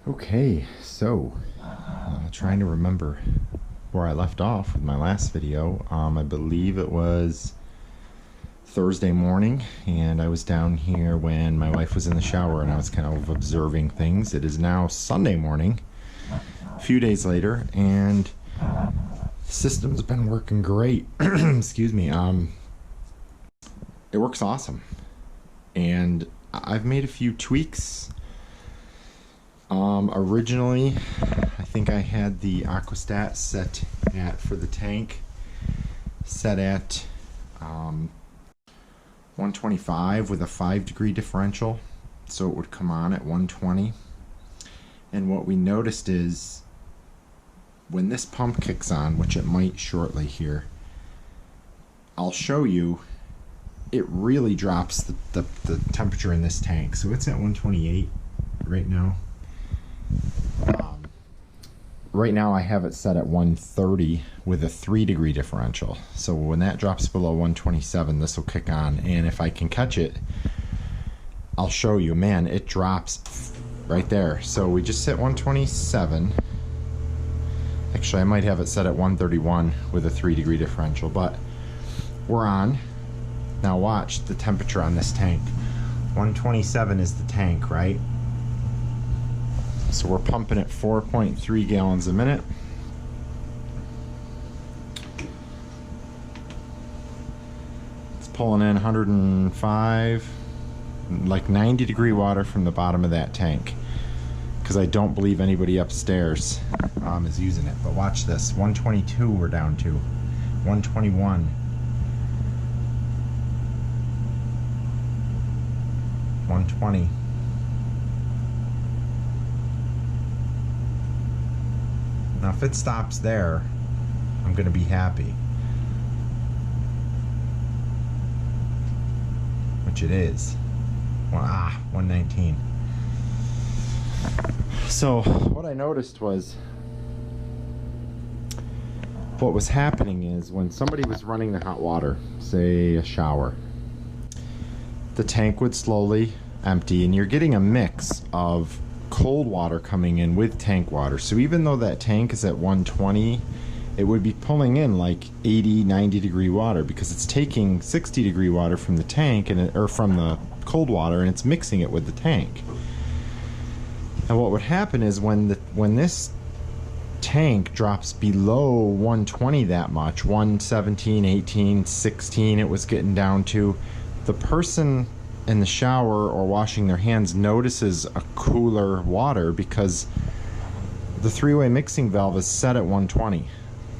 Okay, so trying to remember where I left off with my last video. I believe it was Thursday morning, and I was down here when my wife was in the shower and I was kind of observing things. It is now Sunday morning, a few days later, and the system's been working great. Excuse me. It works awesome, and I've made a few tweaks. Originally, I think I had the Aquastat set at, for the tank, set at 125 with a 5-degree differential, so it would come on at 120. And what we noticed is when this pump kicks on, which it might shortly here, I'll show you, it really drops the temperature in this tank. So it's at 128 right now. Right now I have it set at 130 with a 3-degree differential. So when that drops below 127, this will kick on. And if I can catch it, I'll show you. Man, it drops right there. So we just hit 127. Actually, I might have it set at 131 with a 3-degree differential, but we're on. Now watch the temperature on this tank. 127 is the tank, right? So we're pumping at 4.3 gallons a minute. It's pulling in 105, like 90-degree water from the bottom of that tank, because I don't believe anybody upstairs is using it. But watch this, 122 we're down to, 121. 120. Now if it stops there, I'm going to be happy. Which it is. 119. So what I noticed was, what was happening is when somebody was running the hot water, say a shower, the tank would slowly empty, and you're getting a mix of cold water coming in with tank water. So even though that tank is at 120, it would be pulling in like 80-90-degree water, because it's taking 60-degree water from the tank or from the cold water, and it's mixing it with the tank. And what would happen is when this tank drops below 120 that much, 117, 18, 16 it was getting down to, the person in the shower or washing their hands notices a cooler water, because the 3-way mixing valve is set at 120.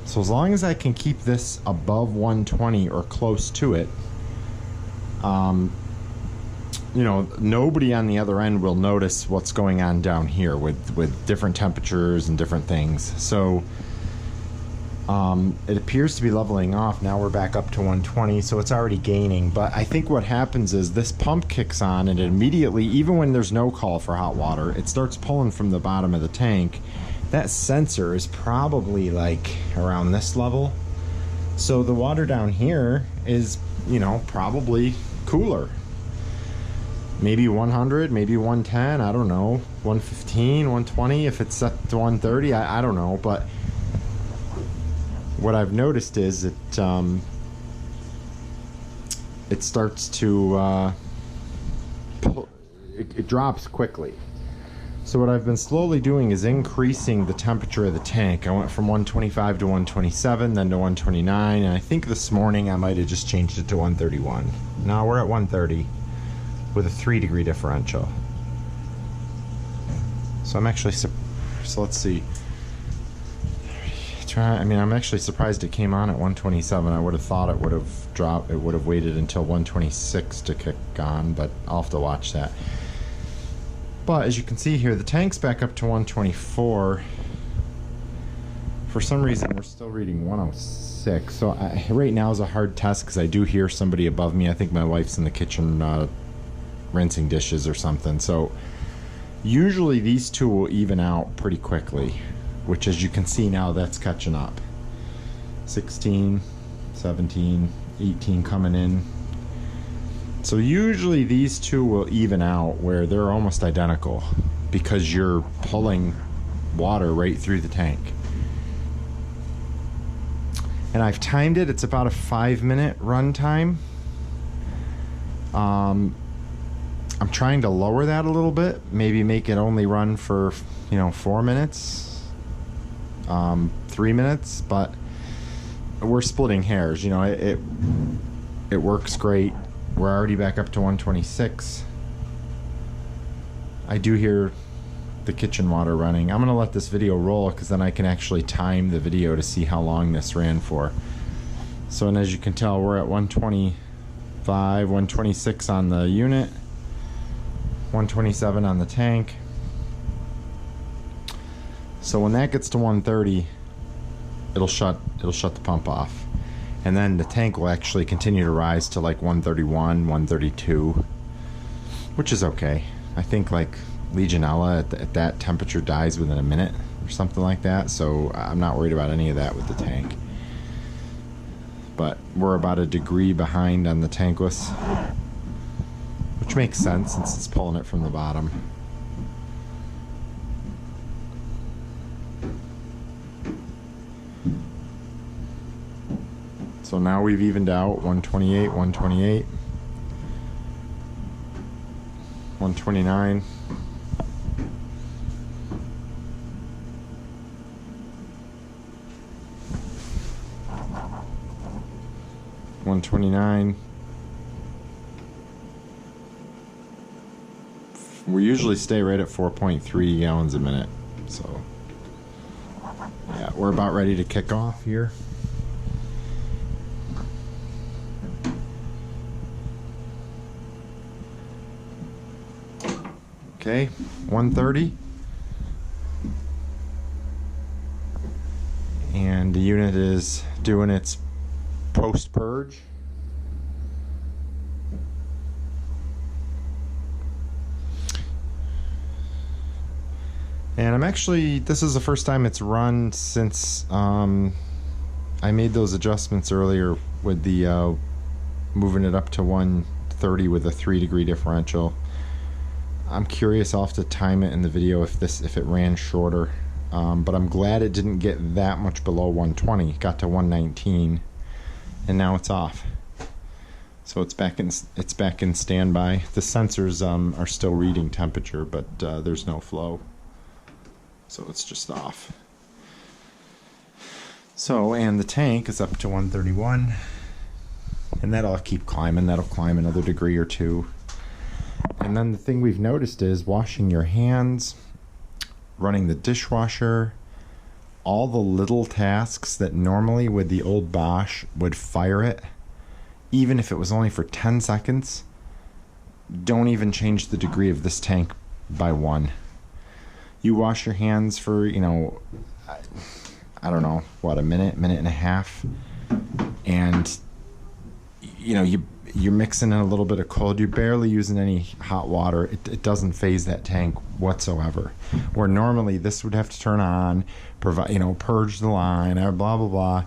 So as long as I can keep this above 120 or close to it, you know, nobody on the other end will notice what's going on down here with different temperatures and different things. So it appears to be leveling off. Now we're back up to 120, so it's already gaining. But I think what happens is this pump kicks on, and it immediately, even when there's no call for hot water, it starts pulling from the bottom of the tank. That sensor is probably like around this level. So the water down here is, you know, probably cooler. Maybe 100, maybe 110, I don't know. 115, 120, if it's set to 130, I don't know. But what I've noticed is it starts to it drops quickly. So what I've been slowly doing is increasing the temperature of the tank. I went from 125 to 127, then to 129, and I think this morning I might have just changed it to 131. Now we're at 130 with a 3-degree differential. So I'm actually so let's see. I'm actually surprised it came on at 127. I would have thought it would have dropped. It would have waited until 126 to kick on, but I'll have to watch that. But as you can see here, the tank's back up to 124. For some reason, we're still reading 106. So right now is a hard test, because I do hear somebody above me. I think my wife's in the kitchen rinsing dishes or something. So usually these two will even out pretty quickly, which, as you can see now, that's catching up. 16, 17, 18 coming in. So usually these two will even out where they're almost identical, because you're pulling water right through the tank. And I've timed it. It's about a 5-minute run time. I'm trying to lower that a little bit. Maybe make it only run for, 4 minutes, 3 minutes. But we're splitting hairs. It works great. We're already back up to 126. I do hear the kitchen water running. I'm gonna let this video roll because then I can actually time the video to see how long this ran for. So, and as you can tell, we're at 125, 126 on the unit, 127 on the tank. So when that gets to 130, it'll shut the pump off. And then the tank will actually continue to rise to like 131, 132, which is okay. I think like Legionella at that temperature dies within a minute or something like that, so I'm not worried about any of that with the tank. But we're about a degree behind on the tankless, which makes sense since it's pulling it from the bottom. So now we've evened out 128, 128, 129. 129. We usually stay right at 4.3 gallons a minute. So yeah, we're about ready to kick off here. Okay, 130. And the unit is doing its post purge. And I'm actually, this is the first time it's run since I made those adjustments earlier with the moving it up to 130 with a 3-degree differential. I'm curious, I'll have to time it in the video if it ran shorter. But I'm glad it didn't get that much below 120. It got to 119, and now it's off. So it's back in standby. The sensors are still reading temperature, but there's no flow, so it's just off. So, and the tank is up to 131, and that'll keep climbing. That'll climb another degree or two. And then the thing we've noticed is washing your hands, running the dishwasher, all the little tasks that normally with the old Bosch would fire it, even if it was only for 10 seconds, don't even change the degree of this tank by 1. You wash your hands for, I don't know, what, a minute and a half, and you're mixing in a little bit of cold. You're barely using any hot water. It doesn't phase that tank whatsoever. Where normally this would have to turn on, purge the line, blah blah blah,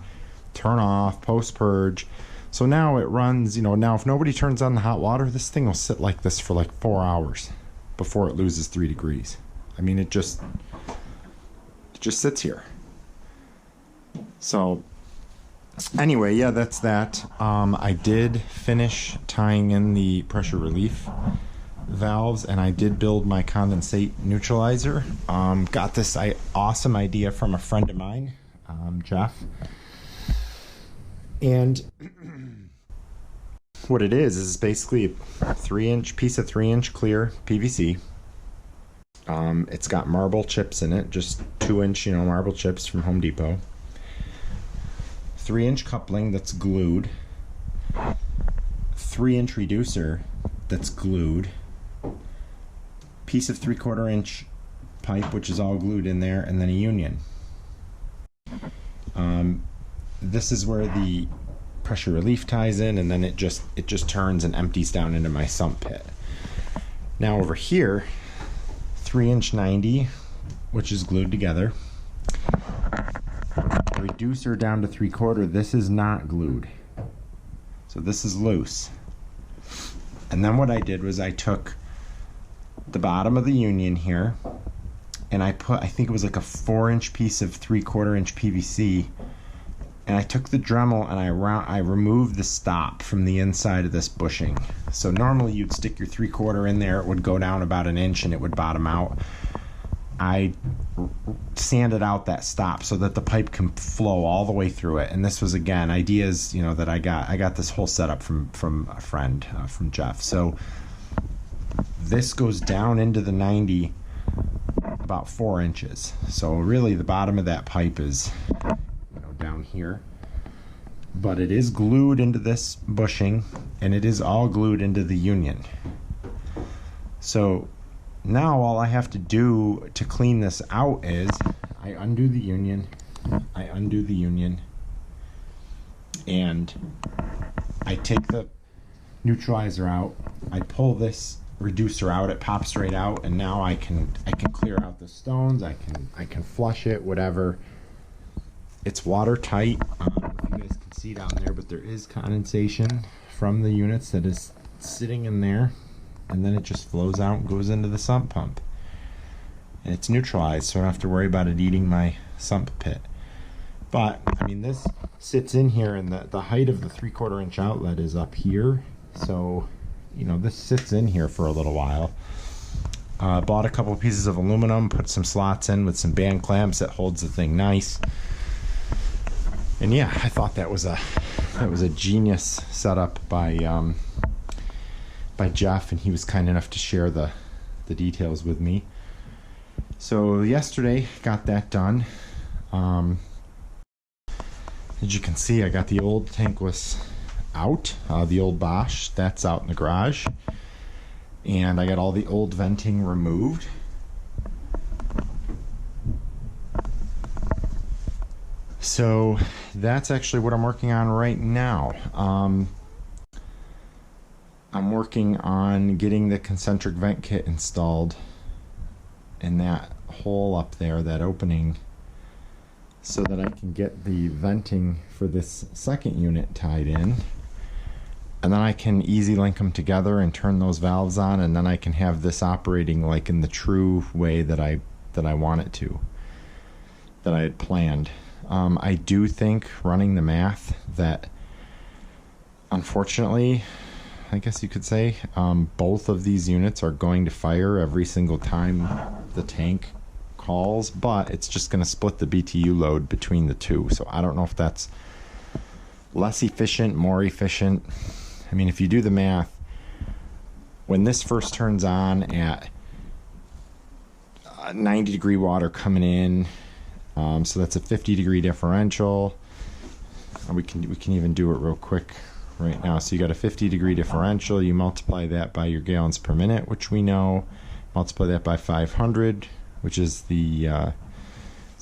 turn off, post purge. So now it runs. Now if nobody turns on the hot water, this thing will sit like this for like 4 hours before it loses 3 degrees. I mean, it just sits here. So anyway, yeah, that's that. I did finish tying in the pressure relief valves, and I did build my condensate neutralizer. Got this awesome idea from a friend of mine, Jeff. And what it is basically a 3-inch piece of 3-inch clear PVC. It's got marble chips in it, just 2-inch, marble chips from Home Depot. 3-inch coupling that's glued, 3-inch reducer that's glued, piece of 3/4-inch pipe which is all glued in there, and then a union. This is where the pressure relief ties in, and then it just turns and empties down into my sump pit. Now over here, 3-inch 90, which is glued together. Reducer down to 3/4, this is not glued, so this is loose. And then what I did was I took the bottom of the union here, and I think it was like a 4-inch piece of 3/4-inch PVC, and I took the Dremel and I removed the stop from the inside of this bushing. So normally you'd stick your 3/4 in there, it would go down about 1 inch and it would bottom out. I sanded out that stop so that the pipe can flow all the way through it. And this was, again, ideas, you know, that I got this whole setup from a friend, from Jeff. So this goes down into the 90 about 4 inches. So really the bottom of that pipe is, you know, down here. But it is glued into this bushing, and it is all glued into the union. So now all I have to do to clean this out is I undo the union, and I take the neutralizer out, I pull this reducer out, it pops right out, and now I can clear out the stones, I can flush it, whatever. It's watertight. I don't know if you guys can see down there, but there is condensation from the units that is sitting in there, and then it just flows out and goes into the sump pump. And it's neutralized, so I don't have to worry about it eating my sump pit. But, I mean, this sits in here, and the height of the 3/4-inch outlet is up here. So, you know, this sits in here for a little while. Bought a couple of pieces of aluminum, put some slots in with some band clamps that holds the thing nice. And yeah, I thought that was a genius setup by Jeff, and he was kind enough to share the details with me. So yesterday got that done. As you can see, I got the old tankless out, the old Bosch, that's out in the garage, and I got all the old venting removed. So that's actually what I'm working on right now. I'm working on getting the concentric vent kit installed in that hole up there, that opening, so that I can get the venting for this second unit tied in, and then I can easy link them together and turn those valves on, and then I can have this operating like in the true way that I want it to, that I had planned. I do think, running the math, that unfortunately, I guess you could say, both of these units are going to fire every single time the tank calls, but it's just going to split the BTU load between the two. So I don't know if that's less efficient, more efficient. I mean, if you do the math, when this first turns on at 90-degree water coming in, so that's a 50-degree differential. We can even do it real quick right now. So you got a 50-degree differential. You multiply that by your gallons per minute, which we know. Multiply that by 500, which is the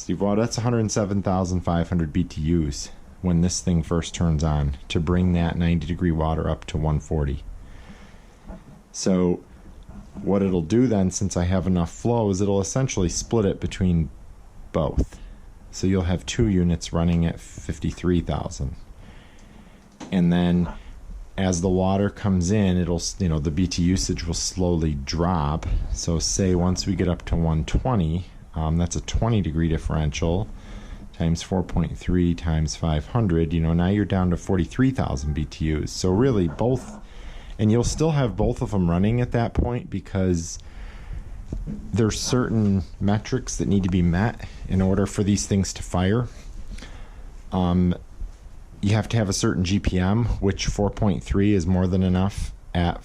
water. That's 107,500 BTUs when this thing first turns on, to bring that 90-degree water up to 140. So what it'll do then, since I have enough flow, is it'll essentially split it between both. So you'll have two units running at 53,000. And then as the water comes in, it'll, you know, the BT usage will slowly drop. So say once we get up to 120, that's a 20-degree differential times 4.3 times 500, you know, now you're down to 43,000 BTUs. So really both, and you'll still have both of them running at that point, because there's certain metrics that need to be met in order for these things to fire. You have to have a certain GPM, which 4.3 is more than enough at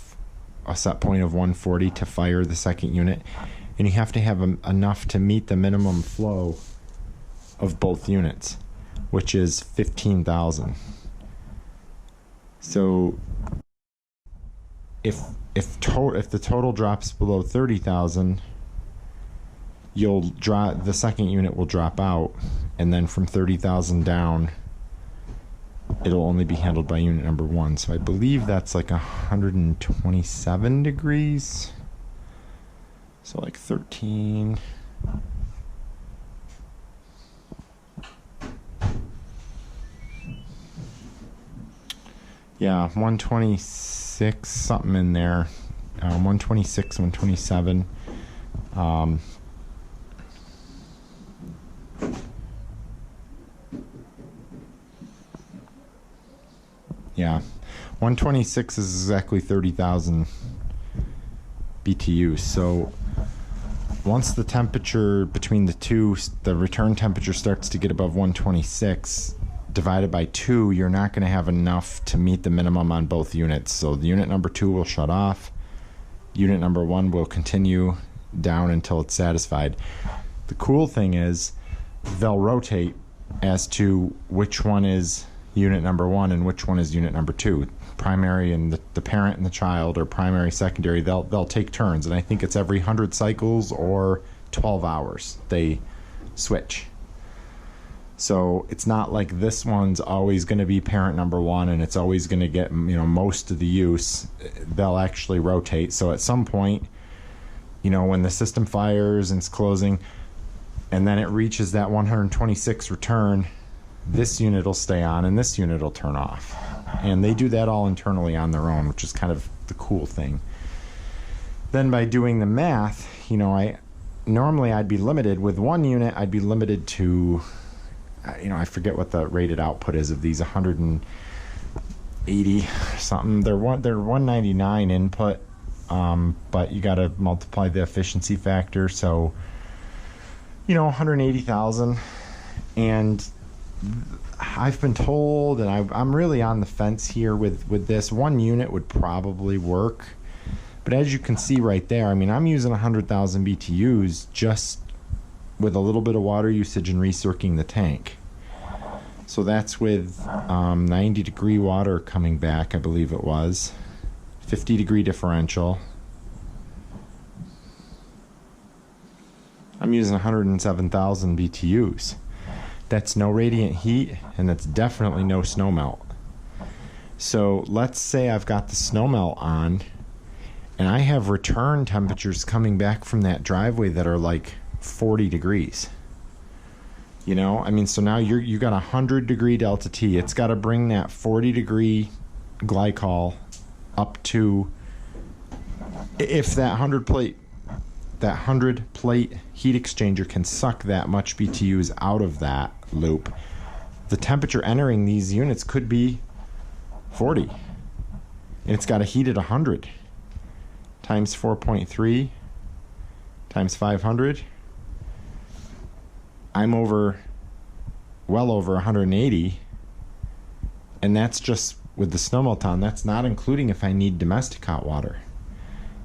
a set point of 140 to fire the second unit, and you have to have enough to meet the minimum flow of both units, which is 15,000. So if the total drops below 30,000, the second unit will drop out, and then from 30,000 down, it'll only be handled by unit number one. So I believe that's like 127 degrees. So like 13. Yeah, 126, something in there. 126, 127. Yeah, 126 is exactly 30,000 BTU. So once the temperature between the two, the return temperature starts to get above 126, divided by 2, you're not going to have enough to meet the minimum on both units. So the unit number 2 will shut off. Unit number 1 will continue down until it's satisfied. The cool thing is they'll rotate as to which one is unit number 1 and which one is unit number 2. Primary and the parent and the child, or primary, secondary, they'll take turns, and I think it's every 100 cycles or 12 hours they switch. So it's not like this one's always going to be parent number 1 and it's always going to get, you know, most of the use. They'll actually rotate. So at some point, you know, when the system fires and it's closing and then it reaches that 126 return, this unit will stay on and this unit will turn off. And they do that all internally on their own, which is kind of the cool thing. Then by doing the math, you know, normally I'd be limited with 1 unit. I'd be limited to, you know, I forget what the rated output is of these, 180 or something. They're 199 input, but you got to multiply the efficiency factor. So, you know, 180,000. And I've been told, and I'm really on the fence here with this, 1 unit would probably work. But as you can see right there, I mean, I'm using 100,000 BTUs just with a little bit of water usage and recirculating the tank. So that's with 90 degree water coming back, I believe it was. 50 degree differential. I'm using 107,000 BTUs. That's no radiant heat, and that's definitely no snowmelt. So let's say I've got the snowmelt on, and I have return temperatures coming back from that driveway that are like 40 degrees. You know, I mean, so now you got 100 degree delta T. It's got to bring that 40 degree glycol up to, if that 100 plate heat exchanger can suck that much BTUs out of that loop, the temperature entering these units could be 40. And it's got to heat at 100 times 4.3 times 500. I'm well over 180, and that's just with the snowmelt on. That's not including if I need domestic hot water.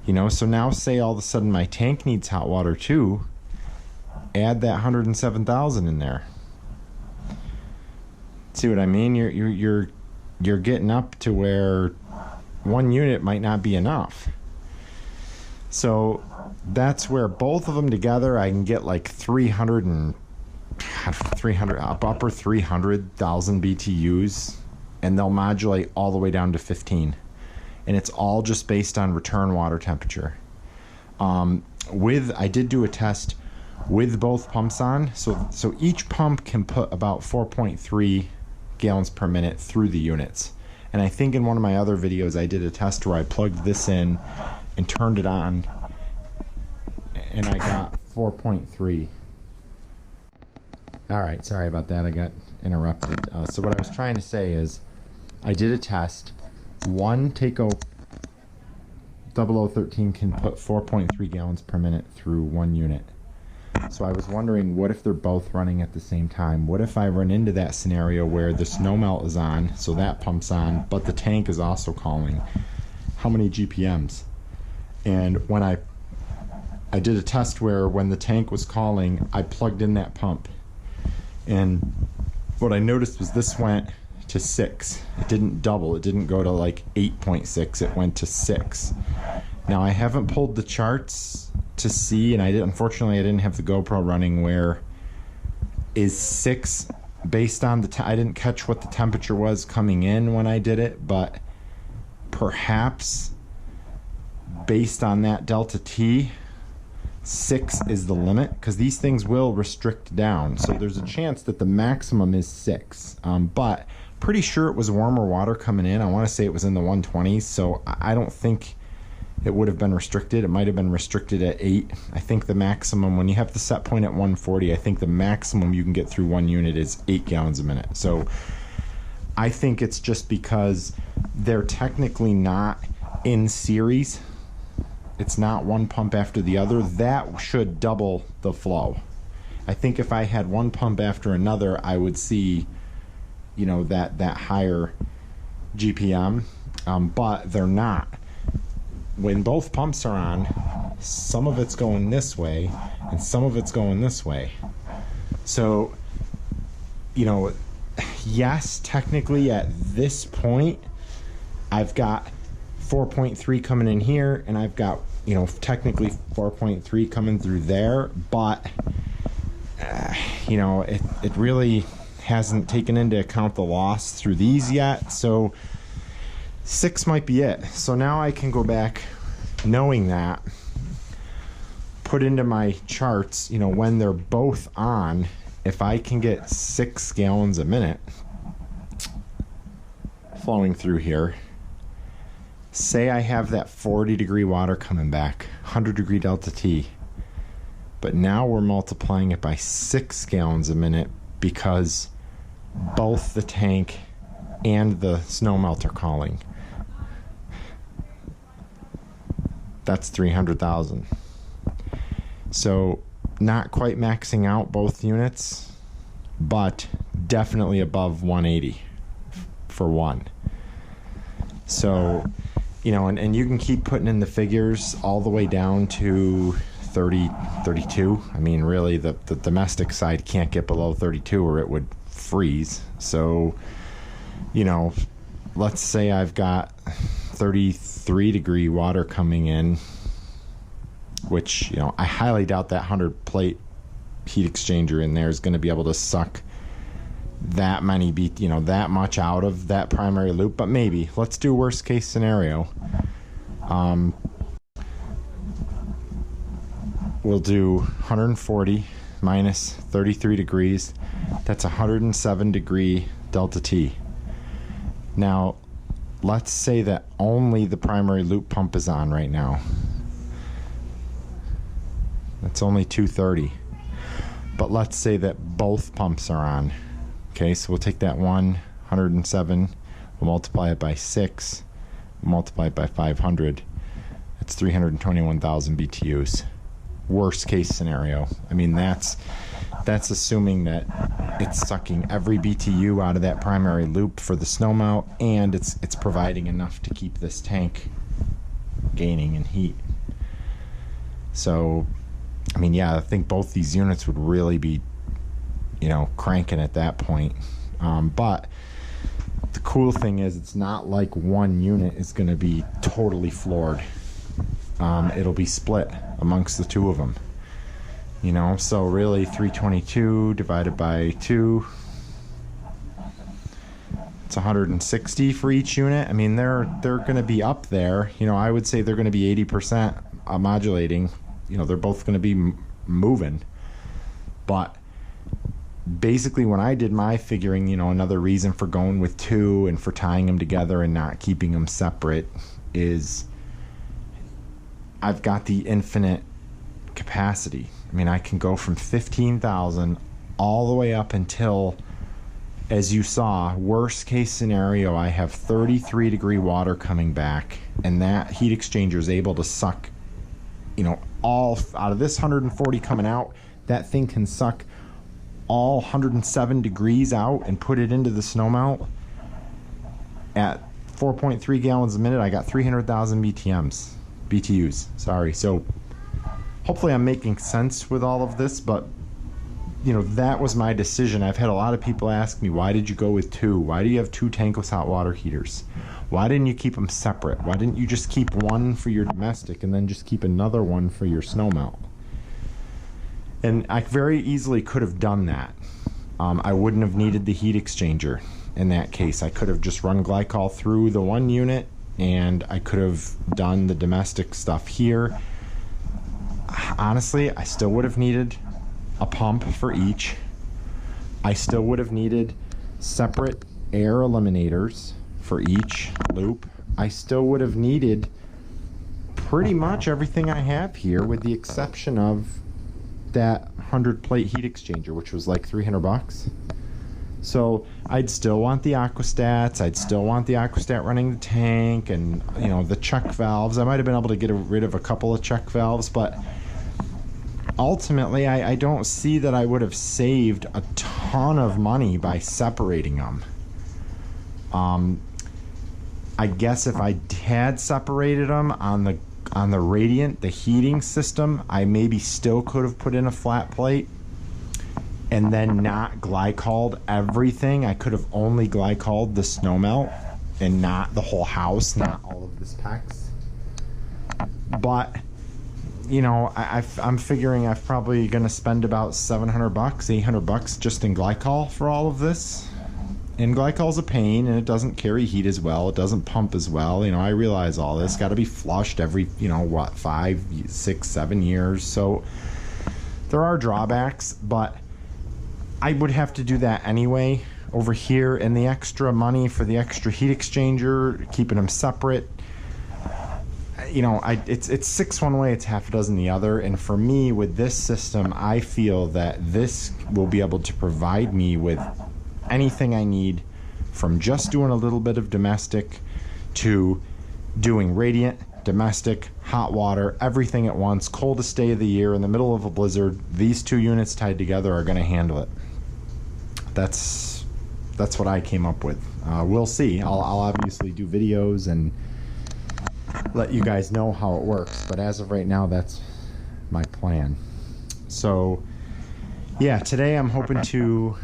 You know, so now say all of a sudden my tank needs hot water too, add that 107,000 in there. See what I mean? You're getting up to where 1 unit might not be enough. So that's where both of them together I can get like upper 300,000 BTUs, and they'll modulate all the way down to 15. And it's all just based on return water temperature. I did do a test with both pumps on, so each pump can put about 4.3 gallons per minute through the units. And I think in one of my other videos I did a test where I plugged this in and turned it on, and I got 4.3. All right, sorry about that, I got interrupted. So what I was trying to say is I did a test. One Takeo 0013 can put 4.3 gallons per minute through 1 unit. So I was wondering, what if they're both running at the same time? What if I run into that scenario where the snowmelt is on, so that pump's on, but the tank is also calling? How many GPMs? And when I did a test where when the tank was calling, I plugged in that pump. And what I noticed was this went to 6. It didn't double. It didn't go to like 8.6. It went to 6. Now I haven't pulled the charts to see, and unfortunately I didn't have the GoPro running, where is 6 based on the I didn't catch what the temperature was coming in when I did it, but perhaps based on that delta T, 6 is the limit, because these things will restrict down. So there's a chance that the maximum is 6, but pretty sure it was warmer water coming in. I want to say it was in the 120s, so I don't think it would have been restricted. It might have been restricted at 8. I think the maximum, when you have the set point at 140, I think the maximum you can get through 1 unit is 8 gallons a minute. So I think it's just because they're technically not in series. It's not one pump after the other. That should double the flow. I think if I had one pump after another, I would see, you know, that higher GPM, but they're not. When both pumps are on, some of it's going this way and some of it's going this way. So, you know, yes, technically at this point, I've got 4.3 coming in here, and I've got, you know, technically 4.3 coming through there, but you know, it really hasn't taken into account the loss through these yet. So 6 might be it. So now I can go back knowing that, put into my charts, you know, when they're both on, if I can get 6 gallons a minute flowing through here, say I have that 40-degree water coming back, 100-degree delta T, but now we're multiplying it by 6 gallons a minute because both the tank and the Snowmelt are calling. That's 300,000. So not quite maxing out both units, but definitely above 180 for one. So, you know, and you can keep putting in the figures all the way down to 30, 32. I mean, really, the domestic side can't get below 32 or it would freeze. So, you know, let's say I've got 33-degree water coming in, which, you know, I highly doubt that 100-plate heat exchanger in there is going to be able to suck that many you know, that much out of that primary loop, but maybe. Let's do worst case scenario. We'll do 140 minus 33 degrees. That's 107-degree delta T. Now, let's say that only the primary loop pump is on right now. That's only 230. But let's say that both pumps are on. Okay, so we'll take that 107, we'll multiply it by 6, we'll multiply it by 500. That's 321,000 BTUs. Worst case scenario. I mean, that's assuming that it's sucking every BTU out of that primary loop for the Snowmelt, and it's providing enough to keep this tank gaining in heat. So, I mean, yeah, I think both these units would really be, you know, cranking at that point. But the cool thing is it's not like one unit is going to be totally floored. It'll be split amongst the two of them, you know. So really 322 divided by 2, it's 160 for each unit. I mean, they're going to be up there, you know. I would say they're going to be 80% modulating, you know. They're both going to be moving. But basically, when I did my figuring, you know, another reason for going with 2 and for tying them together and not keeping them separate is I've got the infinite capacity. I mean, I can go from 15,000 all the way up until, as you saw, worst case scenario, I have 33-degree water coming back, and that heat exchanger is able to suck, you know, all out of this 140 coming out. That thing can suck all 107 degrees out and put it into the Snowmelt at 4.3 gallons a minute. I got 300,000 BTUs, sorry. So hopefully I'm making sense with all of this, but you know, that was my decision. I've had a lot of people ask me, why did you go with 2? Why do you have 2 tankless hot water heaters? Why didn't you keep them separate? Why didn't you just keep one for your domestic and then just keep another one for your Snowmelt? And I very easily could have done that. I wouldn't have needed the heat exchanger in that case. I could have just run glycol through the one unit, and I could have done the domestic stuff here. Honestly, I still would have needed a pump for each. I still would have needed separate air eliminators for each loop. I still would have needed pretty much everything I have here, with the exception of that 100-plate heat exchanger, which was like $300. So I'd still want the Aquastats. I'd still want the Aquastat running the tank, and you know, the check valves. I might have been able to get rid of a couple of check valves, but ultimately I don't see that I would have saved a ton of money by separating them. I guess if I had separated them on the radiant, the heating system, I maybe still could have put in a flat plate and then not glycoled everything. I could have only glycoled the Snowmelt and not the whole house, not all of this PEX. But you know, I'm figuring I'm probably going to spend about $700, $800 just in glycol for all of this. And glycol's a pain, and it doesn't carry heat as well. It doesn't pump as well. You know, I realize all this. Got to be flushed every, you know, what, 5, 6, 7 years. So there are drawbacks, but I would have to do that anyway over here. And the extra money for the extra heat exchanger, keeping them separate, you know, it's 6 one way, it's half a dozen the other. And for me, with this system, I feel that this will be able to provide me with anything I need, from just doing a little bit of domestic to doing radiant, domestic, hot water, everything at once. Coldest day of the year in the middle of a blizzard, these 2 units tied together are going to handle it. That's what I came up with. We'll see. I'll obviously do videos and let you guys know how it works, but as of right now, that's my plan. So yeah, today I'm hoping to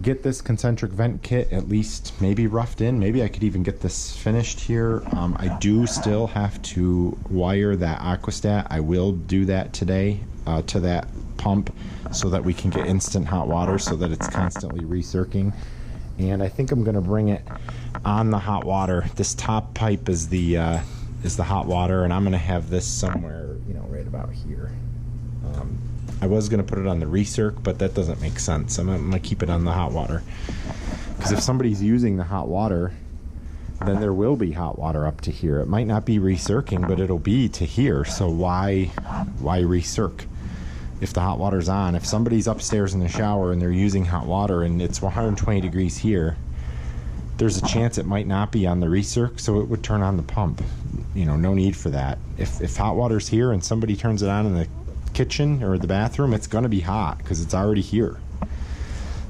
get this concentric vent kit at least maybe roughed in. Maybe I could even get this finished here. I do still have to wire that Aquastat. I will do that today to that pump so that we can get instant hot water, so that it's constantly recirculating. And I think I'm going to bring it on the hot water. This top pipe is the hot water, and I'm going to have this somewhere, you know, right about here. I was going to put it on the recirc, but that doesn't make sense. I'm going to keep it on the hot water, because if somebody's using the hot water, then there will be hot water up to here. It might not be recircing, but it'll be to here. So why recirc if the hot water's on? If somebody's upstairs in the shower and they're using hot water and it's 120 degrees here, there's a chance it might not be on the recirc, so it would turn on the pump. You know, no need for that. If hot water's here and somebody turns it on in the kitchen or the bathroom, it's going to be hot because it's already here.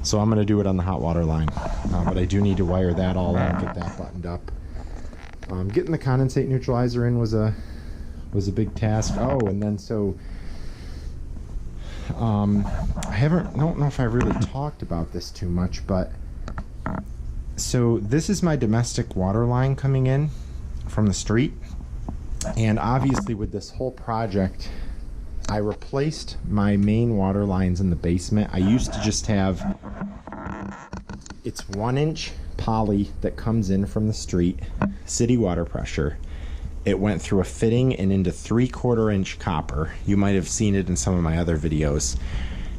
So I'm going to do it on the hot water line, but I do need to wire that all in, get that buttoned up. Getting the condensate neutralizer in was a big task. Oh, and then so I don't know if I really talked about this too much, but so this is my domestic water line coming in from the street, and obviously with this whole project, I replaced my main water lines in the basement. I used to just have, it's 1-inch poly that comes in from the street, city water pressure. It went through a fitting and into 3/4-inch copper. You might have seen it in some of my other videos.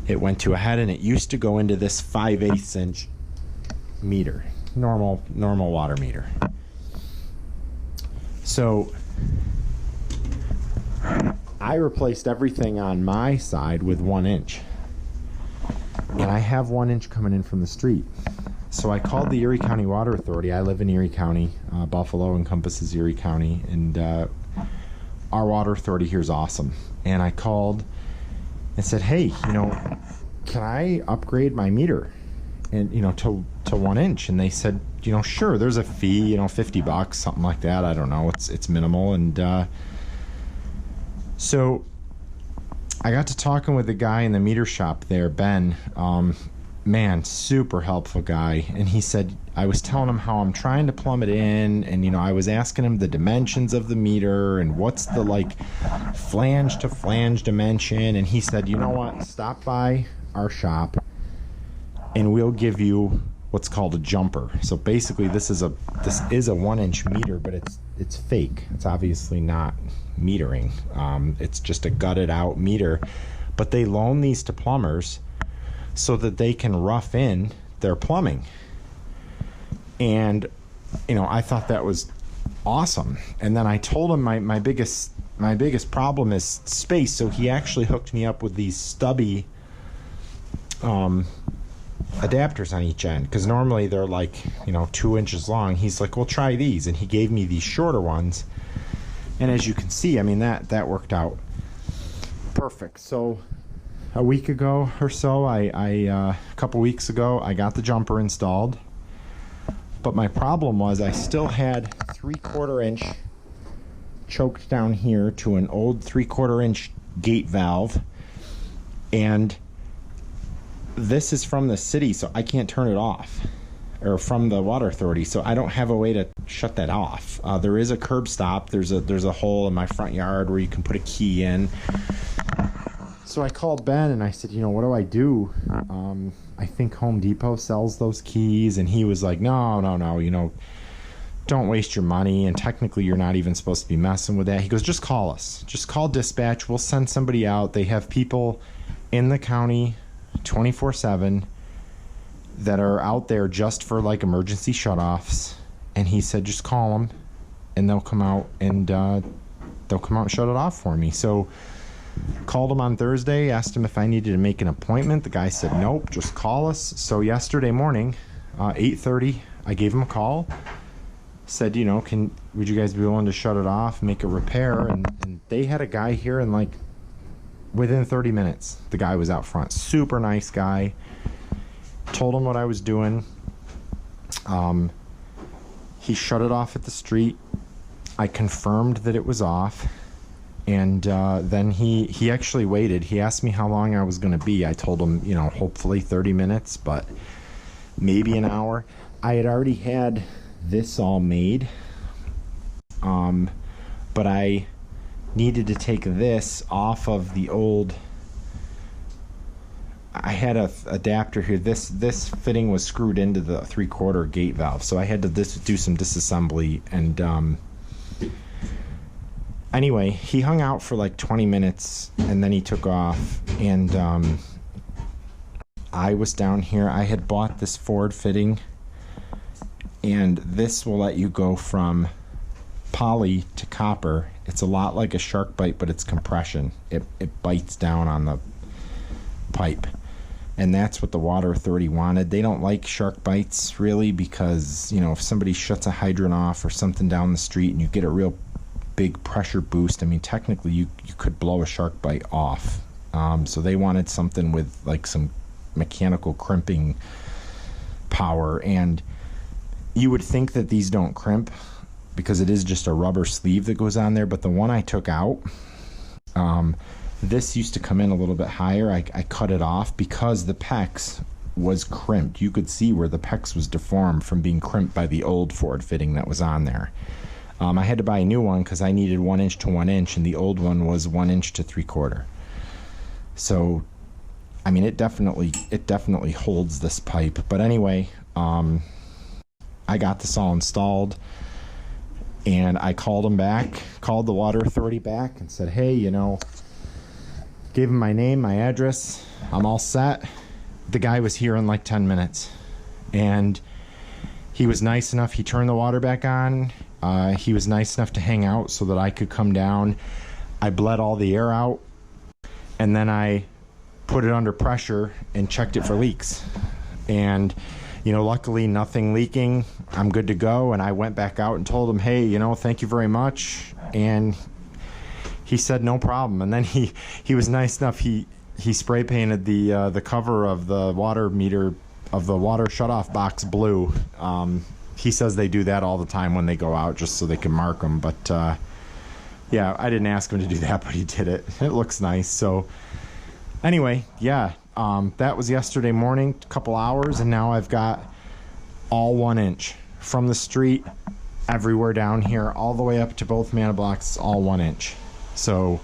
It went to a head, and it used to go into this 5/8-inch meter, normal water meter. So I replaced everything on my side with 1-inch, and I have 1-inch coming in from the street. So I called the Erie County Water Authority. I live in Erie County. Buffalo encompasses Erie County, and our water authority here is awesome. And I called and said, hey, you know, can I upgrade my meter and, you know, to 1-inch? And they said, you know, sure, there's a fee, you know, $50, something like that. I don't know. It's minimal. And so I got to talking with the guy in the meter shop there, Ben. Man, super helpful guy. And he said, I was telling him how I'm trying to plumb it in, and you know, I was asking him the dimensions of the meter and what's the like flange to flange dimension, and he said, you know what, stop by our shop and we'll give you what's called a jumper. So basically this is a 1-inch meter, but it's fake. It's obviously not metering. It's just a gutted out meter, but they loan these to plumbers so that they can rough in their plumbing. And you know, I thought that was awesome. And then I told him my biggest problem is space, so he actually hooked me up with these stubby adapters on each end, because normally they're like, 2 inches long. He's like, well, try these, and he gave me these shorter ones, and as you can see, I mean, that worked out perfect. So a week ago or so, a couple weeks ago, I got the jumper installed, but my problem was I still had 3/4 inch choked down here to an old 3/4 inch gate valve, and this is from the city, so I can't turn it off, or from the water authority, so I don't have a way to shut that off. There is a curb stop. There's a hole in my front yard where you can put a key in. So I called Ben and I said, what do I do? I think Home Depot sells those keys, and he was like, no, don't waste your money, and technically you're not even supposed to be messing with that. He goes, just call us. Just call dispatch. We'll send somebody out. They have people in the county 24/7 that are out there just for like emergency shutoffs. And he said, just call them and they'll come out and shut it off for me. So called him on Thursday, asked him if I needed to make an appointment. The guy said, nope, just call us. So yesterday morning, 8:30, I gave him a call, said, would you guys be willing to shut it off, make a repair? And they had a guy here, and like within 30 minutes, the guy was out front. Super nice guy. Told him what I was doing. He shut it off at the street. I confirmed that it was off. And then he actually waited. He asked me how long I was going to be. I told him, hopefully 30 minutes, but maybe an hour. I had already had this all made. But I needed to take this off of the old. I had a adapter here. This fitting was screwed into the 3/4 gate valve, so I had to do some disassembly. And anyway, he hung out for like 20 minutes, and then he took off. And I was down here. I had bought this Ford fitting, and this will let you go from poly to copper. It's a lot like a shark bite, but it's compression. It bites down on the pipe, and that's what the water authority wanted. They don't like shark bites really, because if somebody shuts a hydrant off or something down the street and you get a real big pressure boost, I mean, technically you could blow a shark bite off. So they wanted something with like some mechanical crimping power, and you would think that these don't crimp because it is just a rubber sleeve that goes on there. But the one I took out, this used to come in a little bit higher. I cut it off because the PEX was crimped. You could see where the PEX was deformed from being crimped by the old Ford fitting that was on there. I had to buy a new one because I needed 1 inch to 1 inch, and the old one was 1 inch to 3/4. So, I mean, it definitely holds this pipe. But anyway, I got this all installed, and I called the water authority back and said, hey, gave him my name, my address, I'm all set. The guy was here in like 10 minutes, and he was nice enough. He turned the water back on. He was nice enough to hang out so that I could come down. I bled all the air out, and then I put it under pressure and checked it for leaks. And luckily nothing leaking. I'm good to go. And I went back out and told him, hey, thank you very much. And he said no problem. And then he was nice enough. He spray painted the cover of the water meter of the water shutoff box blue. He says they do that all the time when they go out, just so they can mark them. But yeah, I didn't ask him to do that, but he did it. It looks nice. So anyway, yeah, that was yesterday morning, a couple hours, and now I've got all 1 inch from the street everywhere down here, all the way up to both mana blocks, all 1 inch. So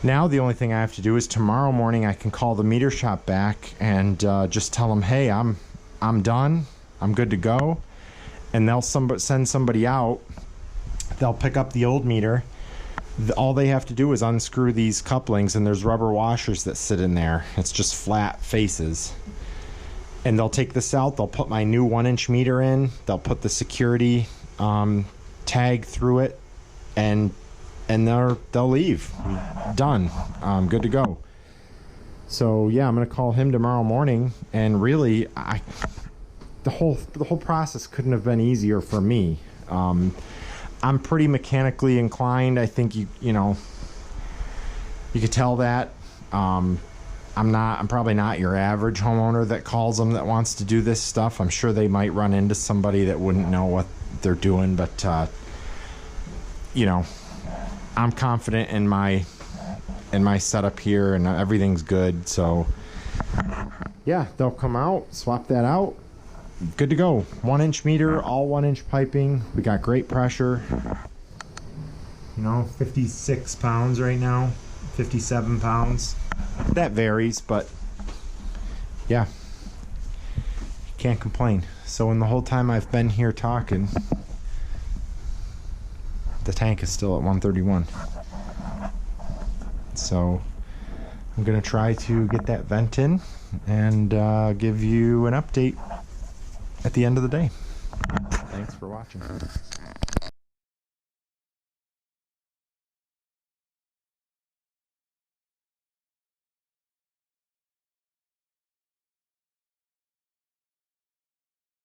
now the only thing I have to do is tomorrow morning I can call the meter shop back and just tell them, hey, I'm done, I'm good to go, and they'll send somebody out. They'll pick up the old meter. All they have to do is unscrew these couplings, and there's rubber washers that sit in there. It's just flat faces. And they'll take this out. They'll put my new 1 inch meter in. They'll put the security tag through it, and they'll leave. Done. Good to go. So yeah, I'm gonna call him tomorrow morning, and really, the whole process couldn't have been easier for me. I'm pretty mechanically inclined. I think you know, you could tell that. I'm probably not your average homeowner that calls them that wants to do this stuff. I'm sure they might run into somebody that wouldn't know what they're doing, but you know, I'm confident in my setup here, and everything's good. So yeah, they'll come out, swap that out, good to go. 1-inch meter, all 1-inch piping. We got great pressure, you know, 56 pounds right now, 57 pounds. That varies, but yeah, can't complain. So in the whole time I've been here talking, the tank is still at 131. So I'm gonna try to get that vent in and give you an update at the end of the day. Thanks for watching.